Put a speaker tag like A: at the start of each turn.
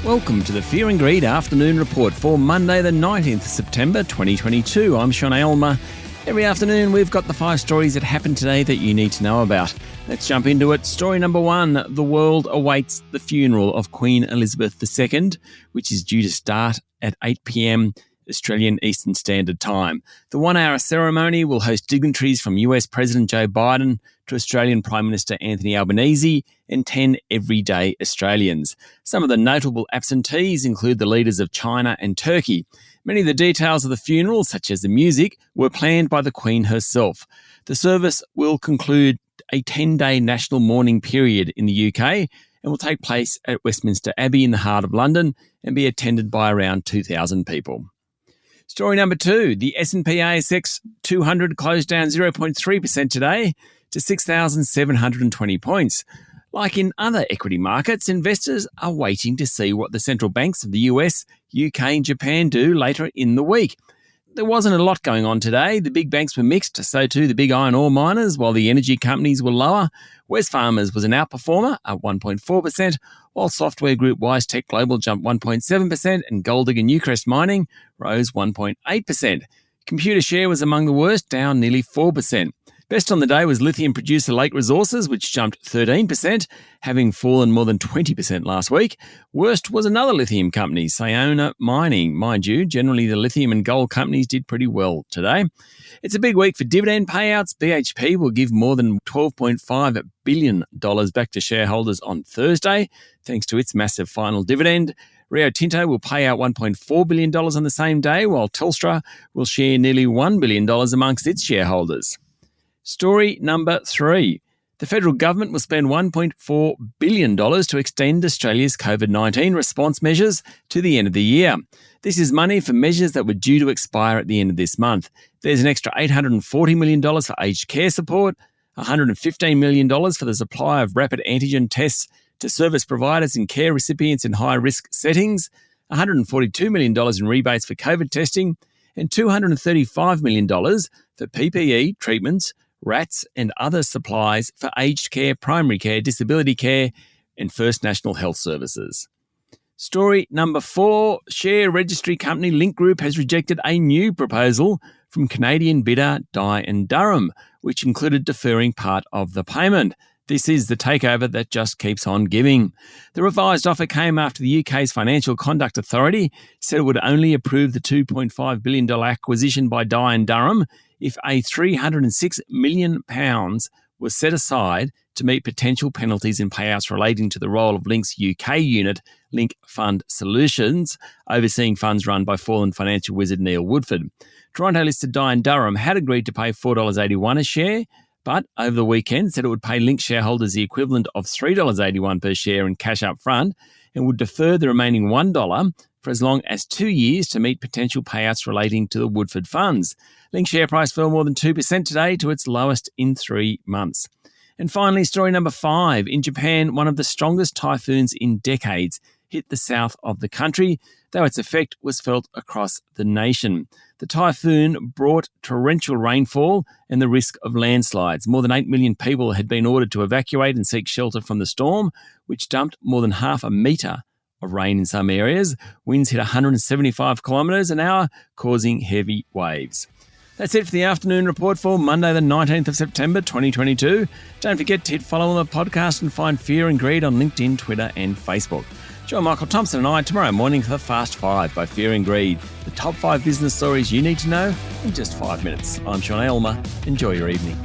A: Welcome to the Fear and Greed Afternoon Report for Monday the 19th of September 2022. I'm Sean Aylmer. Every afternoon we've got the 5 stories that happened today that you need to know about. Let's jump into it. Story number 1, the world awaits the funeral of Queen Elizabeth II, which is due to start at 8 p.m. Australian Eastern Standard Time. The 1-hour ceremony will host dignitaries from US President Joe Biden to Australian Prime Minister Anthony Albanese and 10 everyday Australians. Some of the notable absentees include the leaders of China and Turkey. Many of the details of the funeral, such as the music, were planned by the Queen herself. The service will conclude a 10-day national mourning period in the UK and will take place at Westminster Abbey in the heart of London and be attended by around 2,000 people. Story number 2, the S&P ASX 200 closed down 0.3% today to 6,720 points. Like in other equity markets, investors are waiting to see what the central banks of the US, UK and Japan do later in the week. There wasn't a lot going on today. The big banks were mixed, so too the big iron ore miners, while the energy companies were lower. Wesfarmers was an outperformer, up 1.4%, while software group WiseTech Global jumped 1.7% and Gold Digger Newcrest Mining rose 1.8%. Computershare was among the worst, down nearly 4%. Best on the day was lithium producer Lake Resources, which jumped 13%, having fallen more than 20% last week. Worst was another lithium company, Sayona Mining. Mind you, generally the lithium and gold companies did pretty well today. It's a big week for dividend payouts. BHP will give more than $12.5 billion back to shareholders on Thursday, thanks to its massive final dividend. Rio Tinto will pay out $1.4 billion on the same day, while Telstra will share nearly $1 billion amongst its shareholders. Story number 3. The federal government will spend $1.4 billion to extend Australia's COVID-19 response measures to the end of the year. This is money for measures that were due to expire at the end of this month. There's an extra $840 million for aged care support, $115 million for the supply of rapid antigen tests to service providers and care recipients in high-risk settings, $142 million in rebates for COVID testing, and $235 million for PPE treatments, RATs and other supplies for aged care, primary care, disability care and First National Health Services. Story number 4, share registry company Link Group has rejected a new proposal from Canadian bidder Dye & Durham, which included deferring part of the payment. This is the takeover that just keeps on giving. The revised offer came after the UK's Financial Conduct Authority said it would only approve the $2.5 billion acquisition by Dye & Durham if a £306 million was set aside to meet potential penalties and payouts relating to the role of Link's UK unit, Link Fund Solutions, overseeing funds run by fallen financial wizard Neil Woodford. Toronto-listed Dye & Durham had agreed to pay $4.81 a share, but over the weekend said it would pay Link shareholders the equivalent of $3.81 per share in cash up front and would defer the remaining $1 for as long as 2 years to meet potential payouts relating to the Woodford funds. Link share price fell more than 2% today to its lowest in 3 months. And finally, story number 5. In Japan, one of the strongest typhoons in decades hit the south of the country, though its effect was felt across the nation. The typhoon brought torrential rainfall and the risk of landslides. More than 8 million people had been ordered to evacuate and seek shelter from the storm, which dumped more than half a metre of rain in some areas. Winds hit 175 kilometres an hour, causing heavy waves. That's it for the afternoon report for Monday the 19th of September 2022. Don't forget to hit follow on the podcast and find Fear and Greed on LinkedIn, Twitter and Facebook. Join Michael Thompson and I tomorrow morning for the Fast 5 by Fear and Greed. The top 5 business stories you need to know in just 5 minutes. I'm Sean Aylmer. Enjoy your evening.